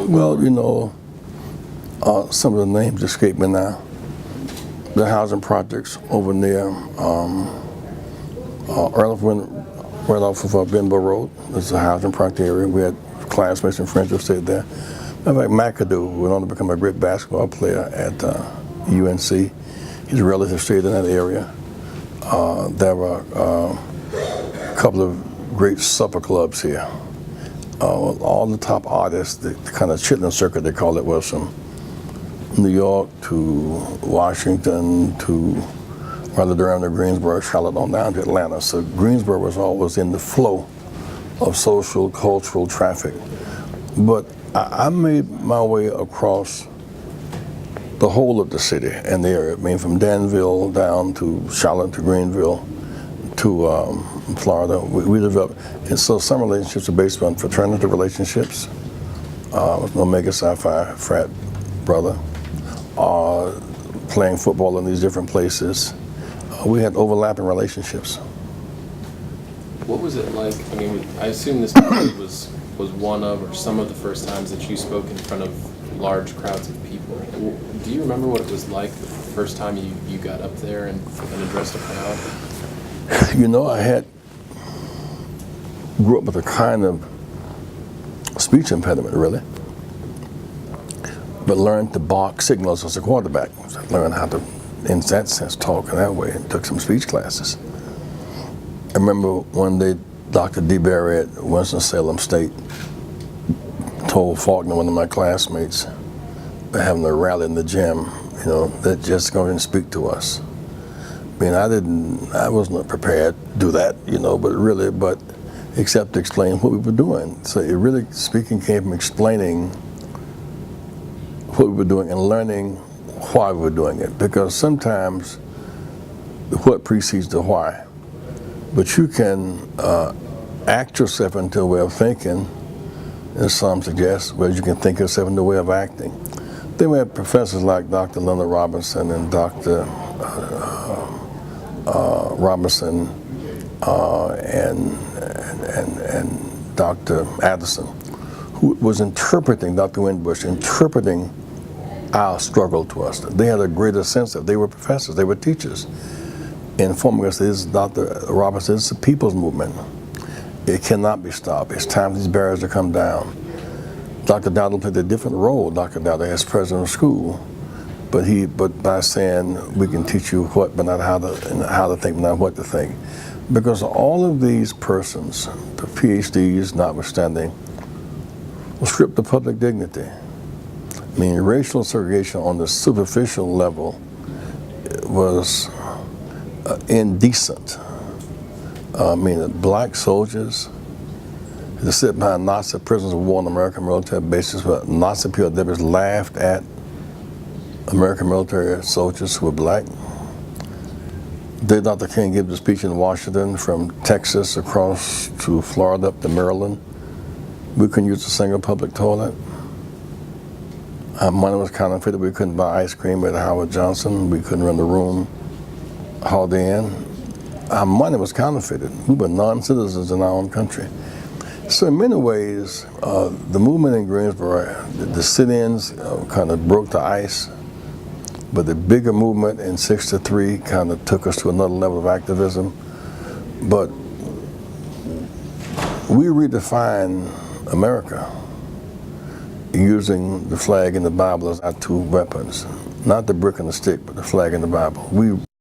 Well, you know, some of the names escape me now. The housing projects over near right off of Greensboro Road. There's a housing project area. We had classmates and friends who stayed there. Matter of fact, McAdoo, who went on to become a great basketball player at UNC, his relatives stayed in that area. There were a couple of great supper clubs here. All the top artists, the kind of chitlin circuit they call it, was from New York to Washington to rather Durham to Greensboro, Charlotte on down to Atlanta. So Greensboro was always in the flow of social, cultural traffic. But I made my way across the whole of the city and the area. I mean, from Danville down to Charlotte to Greenville to Florida. We developed, and so some relationships are based on fraternity relationships. With an Omega Psi Phi frat brother, playing football in these different places. We had overlapping relationships. What was it like? I mean, I assume this was one of or some of the first times that you spoke in front of large crowds of people. Do you remember what it was like the first time you got up there and addressed a crowd? You know, I grew up with a kind of speech impediment, really, but learned to bark signals as a quarterback. So I learned how to, in that sense, talk in that way, and took some speech classes. I remember one day Dr. D. Berry at Winston-Salem State told Faulkner, one of my classmates, having a rally in the gym, you know, that just go and speak to us. I mean, I wasn't prepared to do that, you know, but except to explain what we were doing. So it really, speaking came from explaining what we were doing and learning why we were doing it. Because sometimes the what precedes the why. But you can act yourself into a way of thinking, as some suggest, whereas you can think yourself into a way of acting. Then we had professors like Dr. Leonard Robinson and Dr. Robinson and Dr. Addison, who was interpreting, Dr. Winbush, interpreting our struggle to us. They had a greater sense that they were professors, they were teachers, informing us that this is Dr. Robinson, this is a people's movement. It cannot be stopped. It's time for these barriers to come down. Dr. Dowdle played a different role, Dr. Dowdle, as president of school, but by saying we can teach you what, but not how to think, but not what to think. Because all of these persons, the PhDs notwithstanding, were stripped of public dignity. I mean, racial segregation on the superficial level was indecent. I mean, black soldiers to sit behind Nazi prisoners of war on American military bases, where Nazi POWs laughed at American military soldiers who were black. Did Dr. King give the speech in Washington from Texas across to Florida up to Maryland? We couldn't use a single public toilet. Our money was counterfeited. We couldn't buy ice cream at Howard Johnson. We couldn't rent a room Holiday Inn. Our money was counterfeited. We were non-citizens in our own country. So in many ways, the movement in Greensboro, the sit-ins kind of broke the ice, but the bigger movement in 63 kind of took us to another level of activism. But we redefined America using the flag and the Bible as our two weapons. Not the brick and the stick, but the flag and the Bible. We